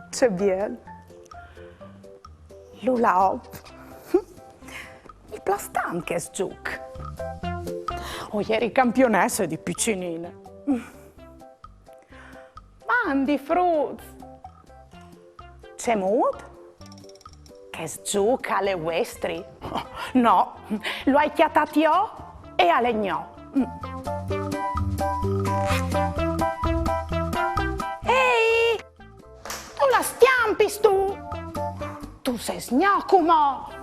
Ce bien. Lula op. Mi plastan che sgiuc. O ieri campionesse di piccinine. Mandi fruz. C'è mood? Che sgiuc alle westri? No, lo hai chiatati io e alle gno. Ehi! Tu la stiampis tu! Tu sei sgnoccumo!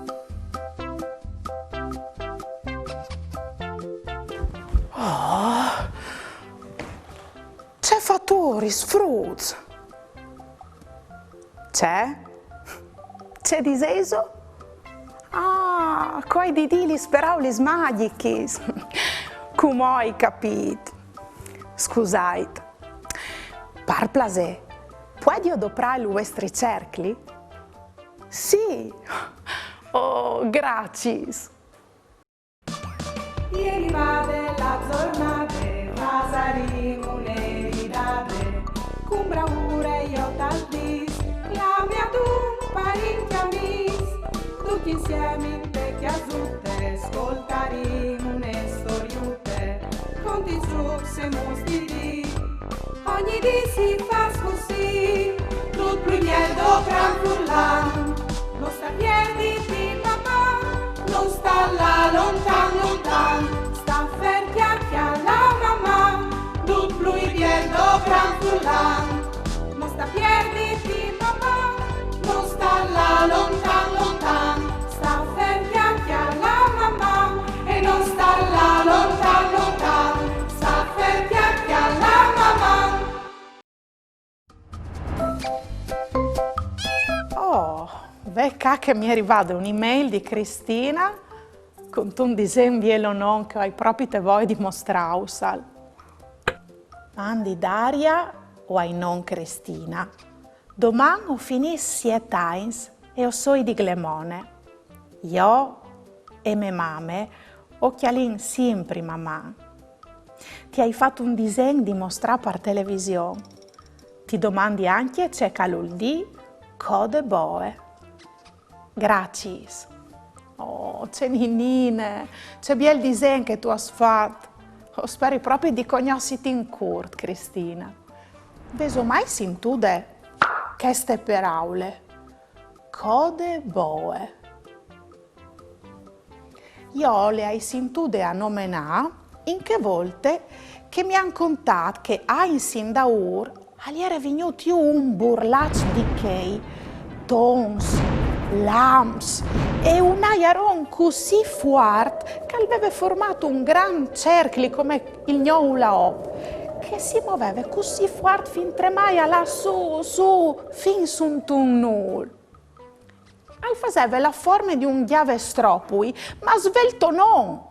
Oh, c'è fattori, sfruz. C'è? C'è diseso? Ah, coi didili speraulis magichis. Come hai capito? Scusate. Par plasè, puoi adoprare i vostri cercli? Sì. Oh, grazie. Ieri vade la giornata, Vasarino un'eridade, con bravura io t'aldis, la mia tu parenti amis, tutti insieme in te chiasutte, ascoltaremo une storiute, conti su se mostri, ogni dì si fa così, tutto primier do gran furlan, non sta piedi di mamma, non sta là lontan lontan, sta ferti alla mamma, tutto primier do gran furlan, non sta piedi di mamma, non sta là lontan lontan, sta ferti alla mamma e non sta là lontan lontan, sta ferti alla mamma. Oh, vecchia che mi è arrivata un'email di Cristina con un disegno bielo non che hai proprio te vuoi dimostrare. Mandi Daria o hai non Cristina. Domani ho finito 7 anni e ho soi di Glemone. Io e mie mamme occhialin sempre mamma. Ti hai fatto un disegno di mostrare per televisione. Ti domandi anche c'è caluldi code boe. Grazie. Oh, c'è Ninine, c'è bel disegno che tu hai fatto. Oh, spero proprio di conoscerti in curt, Cristina. Veso mai sentute queste parole? Code boe. Io le hai sentute a nominare in che volte che mi hanno contato che a in Sindaur gli era venuto un burlaccio di che tons, lamps e un aiaron così forte che aveva formato un gran cerchio come il gnoula op che si muoveva così forte fin tremai là su, fin su un tunnel. E faceva la forma di un chiavestropui, ma svelto non.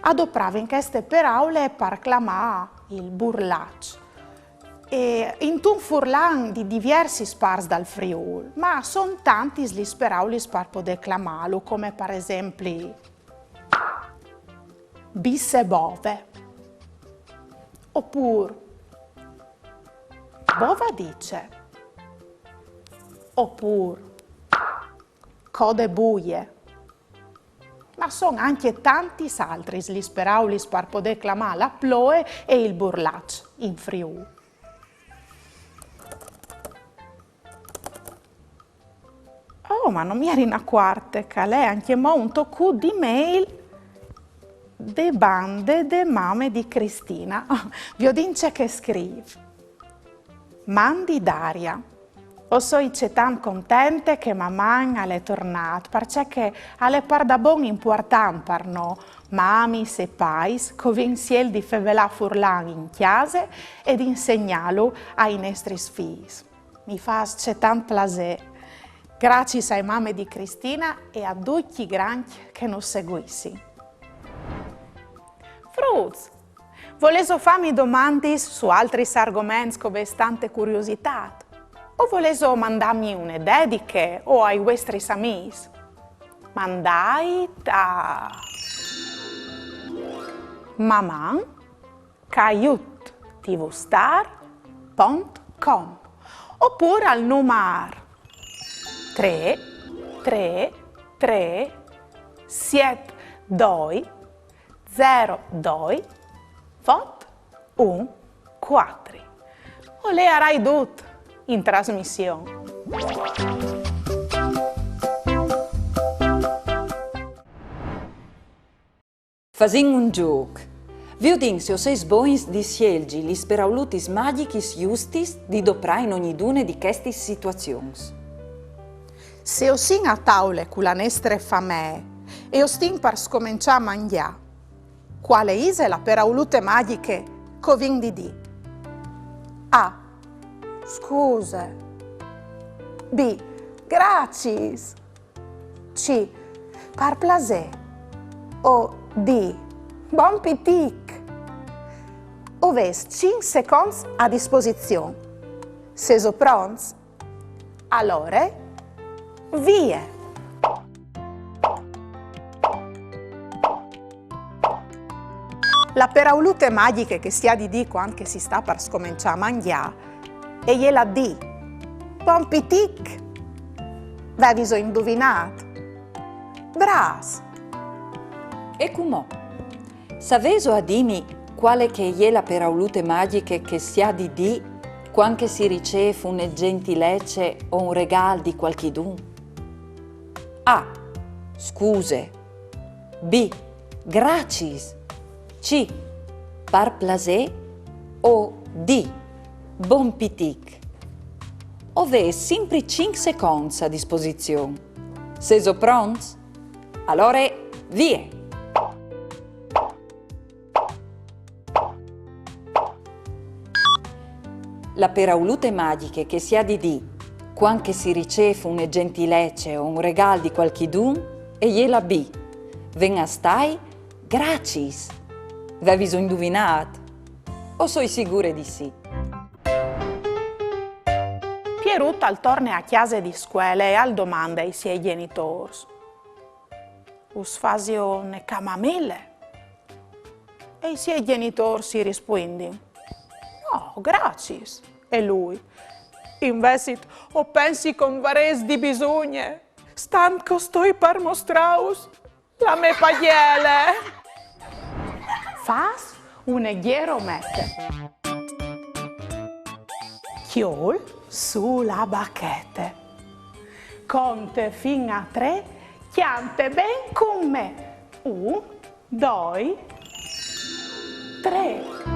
Adoprava in queste parole per clamare il burlaccio. E in un furlan di diversi spars dal Friul, ma sono tanti gli speraulis per poter clamarlo, come per esempio bisse bove, oppure bova dice, oppure code buie. Ma sono anche tanti altri gli speraulis per poter clamare la ploe e il burlaccio in Friul. Oh, ma non mi eri una quarta, che lei anche mo un tocco di mail de bande de mame di Cristina. Oh, vi ho dice che scrive. Mandi Daria. O soi tan contente che mamma è tornata, perché è par da bon importante per noi, mami e pais, che vinsiel di fevelà furlan in chiesa ed insegnarlo ai nostri figli. Mi fa tan piacere. Grazie ai mamme di Cristina e a tutti i grandi che nos seguissi. Fruz, volevo farmi domande su altri argomenti con tante curiosità? O voleso mandarmi una dediche o ai vostri amis? Mandai a maman@tvstar.com oppure al numero 3 3 3 7 2 0 2 vot 1 4. O le arai dut in trasmissione. Fasin un gioco. Vi udin se o seis boins di scelgi gli speraulutis magicis justis di doprai in ognidune di queste situazioni. Se o sin a taule con la nestre famè e o stin per scominciare a mangiare, quale ise la peraulute magiche covin di? A. Scuse. B. Gracis. C. Par plaisir. O D. Bon pitic. O ves 5 secondi a disposizione. Se so pronti, allora, via! La peraulute magiche che si ha di dico anche si sta per scominciare a mangiare e gliela di. Bon pitic. Avevi so indovinato. Bras. E com'ò? Saveso a dimi quale che è la peraulute magiche che si ha di quando si riceve una gentilezza o un regalo di qualchidun? A. Scuse. B. Gracis. C. Par plaisir. O D. Bon pitic. Ove sempre 5 secondi a disposizione. Se so pronti? Allora, via! La peraulute magiche che si ha di quando si riceve una gentilezza o un regalo di qualchidun e gliela B. Venga stai, gracis. Avevi so indovinato? O soi sicure di sì? Pierutta al torna a chiesa di scuola e al domanda ai suoi genitori. Us fasio ne camamelle? E i suoi genitori si rispondono: no, gracis. E lui: invece o pensi con vares di bisogno, stan costoi per mostraus la me pagliele. Fas un eghiero mette. Chiol sulla bacchette. Conte fin a 3, chiante ben con me. 1, 2, 3.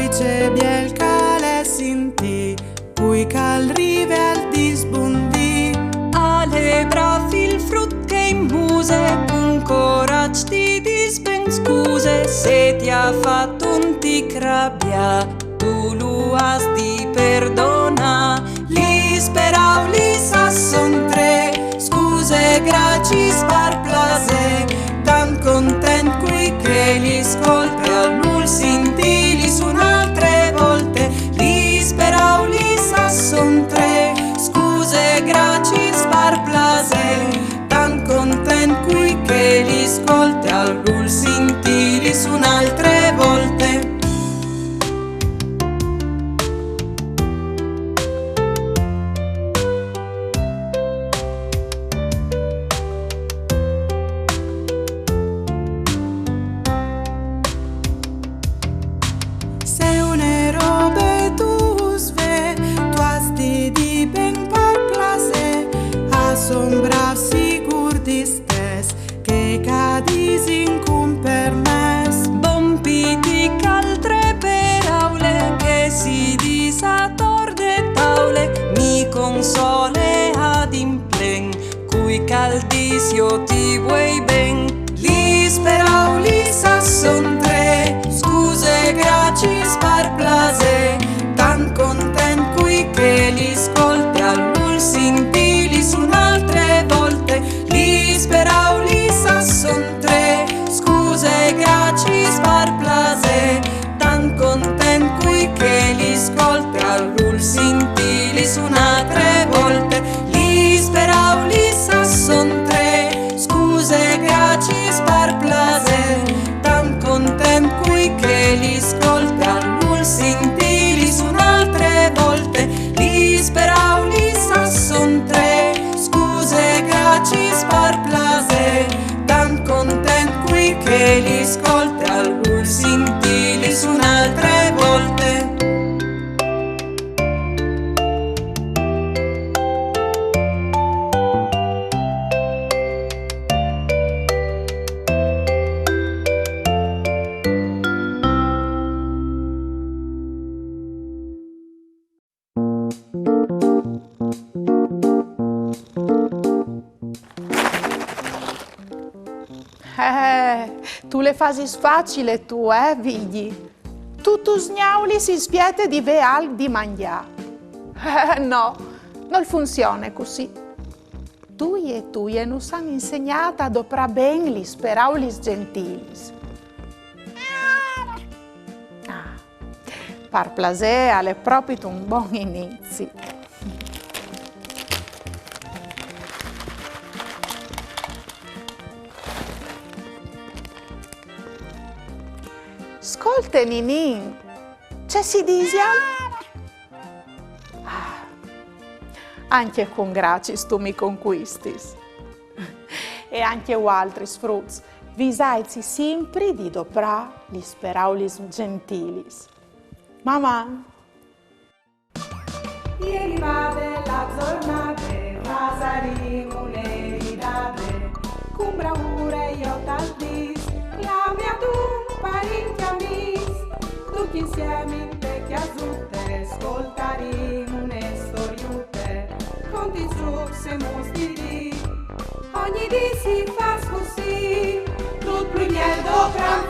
C'è biel cale sinti, poi cal rive al disbundi. Ale bravi il frut che in muse, un coraggio ti dispen scuse. Se ti ha fatto un ti crabbia, tu lo has di perdona. Li sperau, li sasson 3, scuse, gracis, par plaisir. Tan content qui che li scolte all'ul sinti, li sun altre volte. Li sperau, li sasson 3, scuse, gracis, par plaisir. Tan content qui che li scolte all'ul sinti, li sun altre volte. Sombra sigur di stes, che cadis in cum per mes. Bon pitic altre peraule, che si disatorde taule. Mi console ad implen, cui caldis io ti vuoi ben. Li sperau, li sasson 3, plase, tan content qui che li ascolti all'ul sentili su un'altre volte, li sperau li sa son tre, scuse gracis par plase, tan content qui che li ascolti all'ul sentili su un'altre volte, li sperau li sa son tre, scuse gracis par plase, tan content qui che li ascolti all'ul sentili su un'altre volte, li sperau li sa son tre, scuse gracis par plase, tan content qui che li ascolti all'ul sentili su un'altre volte. Tu le fasi facile tu, vidi. Tu sgnauli si spiete di veal di mangià. No, non funziona così. Tu e non hanno insegnato ad operare ben gli speraulis gentilis. Par plasè è proprio un buon inizio. Ascolta Ninin, c'è si dice anche con gracis tu mi conquistis e anche altri frutti, visaizi sempre di dopra gli speraulis gentilis. Mamma. Ieri vade la giornate, Vasarino le ridate, con bravura io t'aldis, la mia tu parenti amis, tutti insieme in vecchia zutte, ascoltaremo une storiute, conti su e mostri, ogni dì si fa così, tutto il miel do gran